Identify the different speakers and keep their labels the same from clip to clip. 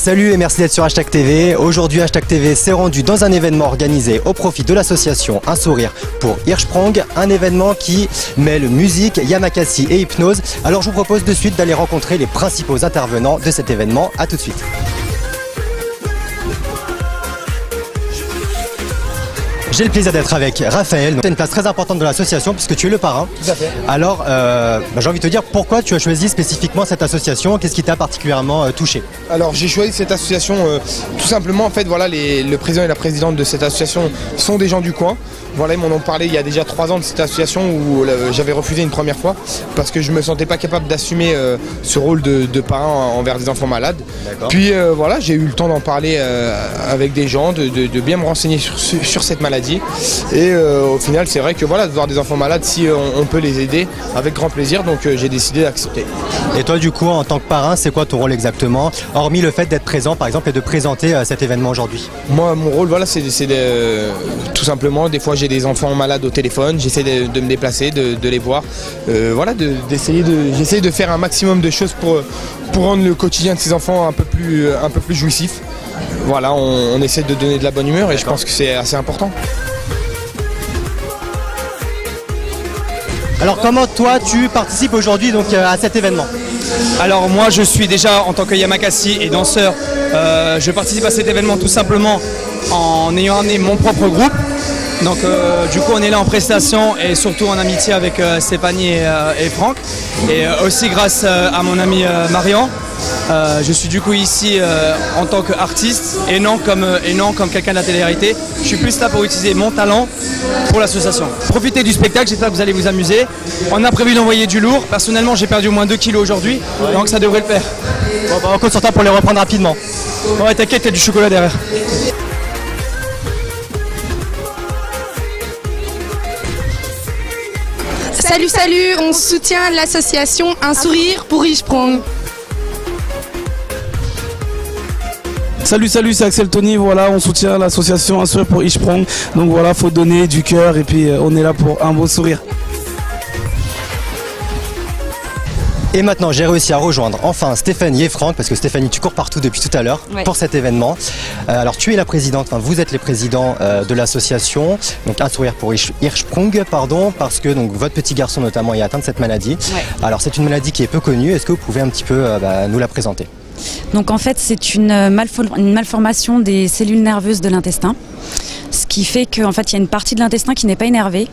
Speaker 1: Salut et merci d'être sur Hashtag TV. Aujourd'hui, Hashtag TV s'est rendu dans un événement organisé au profit de l'association Un Sourire pour Hirschsprung, un événement qui mêle musique, yamakasi et hypnose. Alors je vous propose de suite d'aller rencontrer les principaux intervenants de cet événement. A tout de suite. J'ai le plaisir d'être avec Raphaël. Tu as une place très importante dans l'association puisque tu es le parrain.
Speaker 2: Tout à fait.
Speaker 1: Alors, j'ai envie de te dire pourquoi tu as choisi spécifiquement cette association. Qu'est-ce qui t'a particulièrement touché?
Speaker 2: Alors j'ai choisi cette association tout simplement, en fait, voilà, le président et la présidente de cette association sont des gens du coin. Voilà, ils m'en ont parlé il y a déjà 3 ans de cette association où j'avais refusé une première fois parce que je me sentais pas capable d'assumer ce rôle de parrain envers des enfants malades. Puis voilà, j'ai eu le temps d'en parler avec des gens, de bien me renseigner sur cette maladie. Et au final, c'est vrai que voilà, de voir des enfants malades, si on peut les aider, avec grand plaisir, donc j'ai décidé d'accepter.
Speaker 1: Et toi, du coup, en tant que parrain, c'est quoi ton rôle exactement, hormis le fait d'être présent, par exemple, et de présenter cet événement aujourd'hui?
Speaker 2: Moi, mon rôle, voilà, c'est tout simplement, des fois j'ai des enfants malades au téléphone, j'essaie de me déplacer, de les voir, voilà, j'essaie de faire un maximum de choses pour rendre le quotidien de ces enfants un peu plus jouissif. Voilà, on essaie de donner de la bonne humeur et je pense que c'est assez important.
Speaker 1: Alors comment toi tu participes aujourd'hui donc à cet événement?
Speaker 3: Alors moi je suis déjà en tant que yamakasi et danseur, je participe à cet événement tout simplement en ayant amené mon propre groupe. Donc du coup on est là en prestation et surtout en amitié avec Stéphanie et Franck. Et aussi grâce à mon ami Marian. Je suis du coup ici en tant qu'artiste et non comme quelqu'un de la télé-réalité. Je suis plus là pour utiliser mon talent pour l'association. Profitez du spectacle, j'espère que vous allez vous amuser. On a prévu d'envoyer du lourd. Personnellement j'ai perdu au moins 2 kilos aujourd'hui, donc ça devrait le faire.
Speaker 1: Bon, bah, on compte sur toi pour les reprendre rapidement.
Speaker 3: Ouais, t'inquiète, il y a du chocolat derrière.
Speaker 4: Salut, on soutient l'association Un Sourire pour Hirschsprung.
Speaker 5: Salut, c'est Axel Tony, voilà, on soutient l'association Un Sourire pour Hirschsprung. Donc voilà, faut donner du cœur et puis on est là pour un beau sourire.
Speaker 1: Et maintenant, j'ai réussi à rejoindre enfin Stéphanie et Franck, parce que Stéphanie, tu cours partout depuis tout à l'heure pour cet événement. Alors, tu es la présidente, enfin, vous êtes les présidents de l'association, donc Un Sourire pour Hirschsprung, pardon, parce que donc, votre petit garçon notamment est atteint de cette maladie. Alors, c'est une maladie qui est peu connue. Est-ce que vous pouvez un petit peu nous la présenter?
Speaker 6: Donc, en fait, c'est une malformation des cellules nerveuses de l'intestin, ce qui fait qu'en fait, il y a une partie de l'intestin qui n'est pas innervée.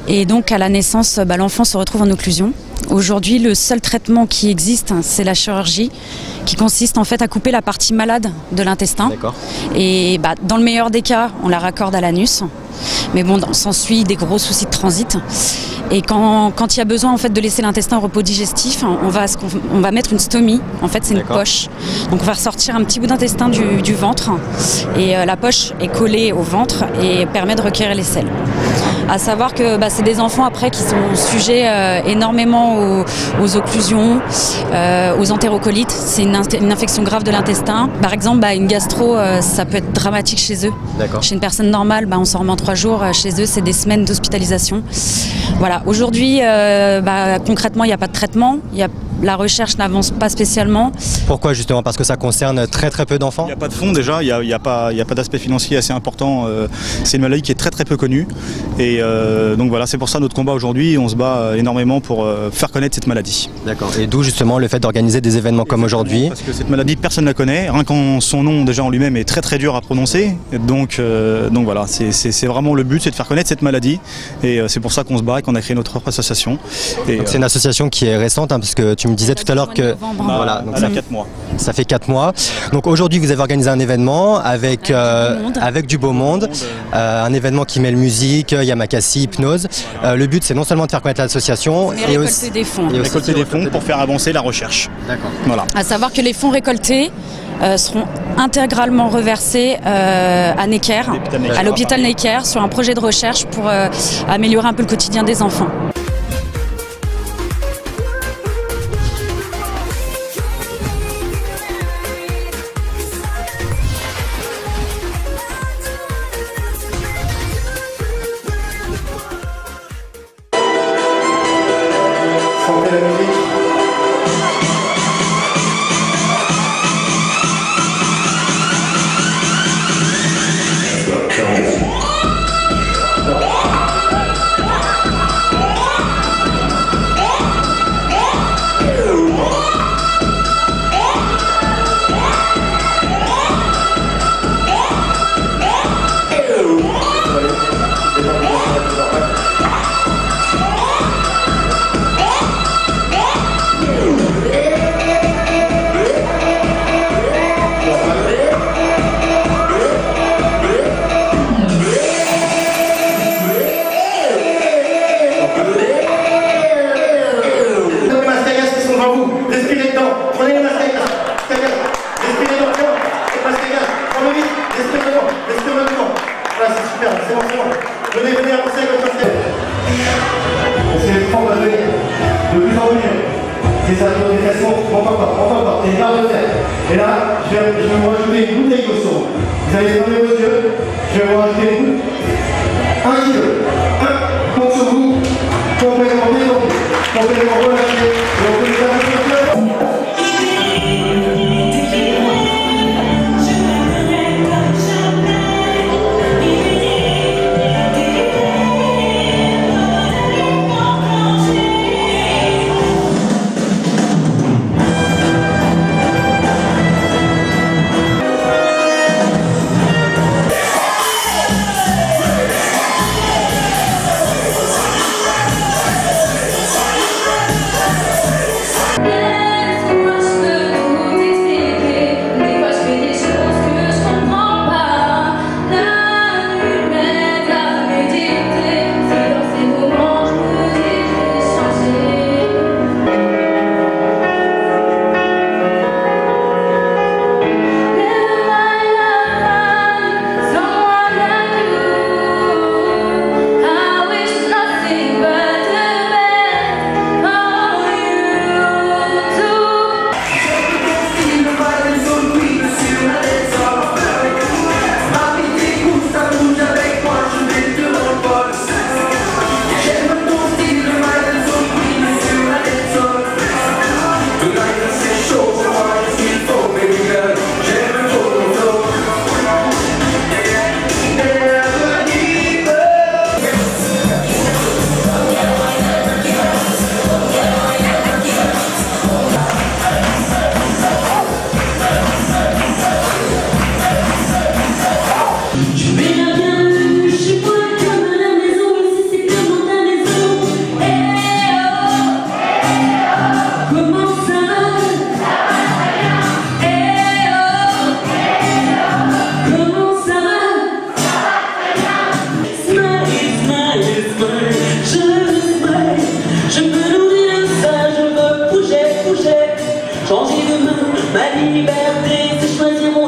Speaker 6: Et donc, à la naissance, l'enfant se retrouve en occlusion. Aujourd'hui, le seul traitement qui existe, c'est la chirurgie, qui consiste en fait à couper la partie malade de l'intestin. Et dans le meilleur des cas, on la raccorde à l'anus. Mais bon, s'ensuit des gros soucis de transit. Et quand il y a besoin en fait de laisser l'intestin au repos digestif, on va mettre une stomie. En fait, c'est une poche. Donc on va ressortir un petit bout d'intestin du ventre. Et la poche est collée au ventre et permet de requérir les selles. À savoir que c'est des enfants après qui sont sujets énormément aux occlusions, aux entérocolites. C'est une infection grave de l'intestin. Par exemple, une gastro, ça peut être dramatique chez eux. Chez une personne normale, on s'en remet en 3 jours. Chez eux, c'est des semaines d'hospitalisation. Voilà. Aujourd'hui, concrètement, il n'y a pas de traitement. La recherche n'avance pas spécialement. Pourquoi justement? Parce que ça concerne très peu d'enfants?
Speaker 7: Il n'y a pas de fonds déjà, il n'y a pas d'aspect financier assez important. C'est une maladie qui est très peu connue. Et donc voilà, c'est pour ça notre combat aujourd'hui. On se bat énormément pour faire connaître cette maladie. D'accord. Et d'où justement le fait d'organiser des événements comme aujourd'hui? Parce que cette maladie, personne ne la connaît. Rien qu'en son nom déjà en lui-même est très dur à prononcer. Donc voilà, c'est vraiment le but, c'est de faire connaître cette maladie. Et c'est pour ça qu'on se bat et qu'on a créé notre propre association. C'est une association qui est récente, parce que tu me disais tout à l'heure que voilà, donc ça fait 4 mois. Ça fait 4 mois. Donc aujourd'hui, vous avez organisé un événement avec du beau monde, un événement qui mêle musique, yamakasi, hypnose. Le but, c'est non seulement de faire connaître l'association,
Speaker 6: et récolter des fonds.
Speaker 7: Récolter des fonds pour faire avancer la recherche. D'accord. Voilà.
Speaker 6: À savoir que les fonds récoltés seront intégralement reversés à Necker, à l'hôpital Necker, sur un projet de recherche pour améliorer un peu le quotidien des enfants.
Speaker 8: Sentez la musique. prenez les masques, respirez dans le cœur, les masques égales, prends-le vite, respirez maintenant, respirez maintenant. Voilà, c'est super, c'est bon. Venez, avancez avec votre masque. On se les prend, on va venir, de plus en plus. C'est ça, notre déplacement, encore, et barre de tête. Et là, je vais vous rajouter une bouteille au son. Vous allez fermer vos yeux, je vais vous rajouter une bouteille. 1 kilo. Compte sur vous, complètement détendu, complètement relâché, et on peut les faire.
Speaker 9: Changer de main, ma liberté, c'est choisir mon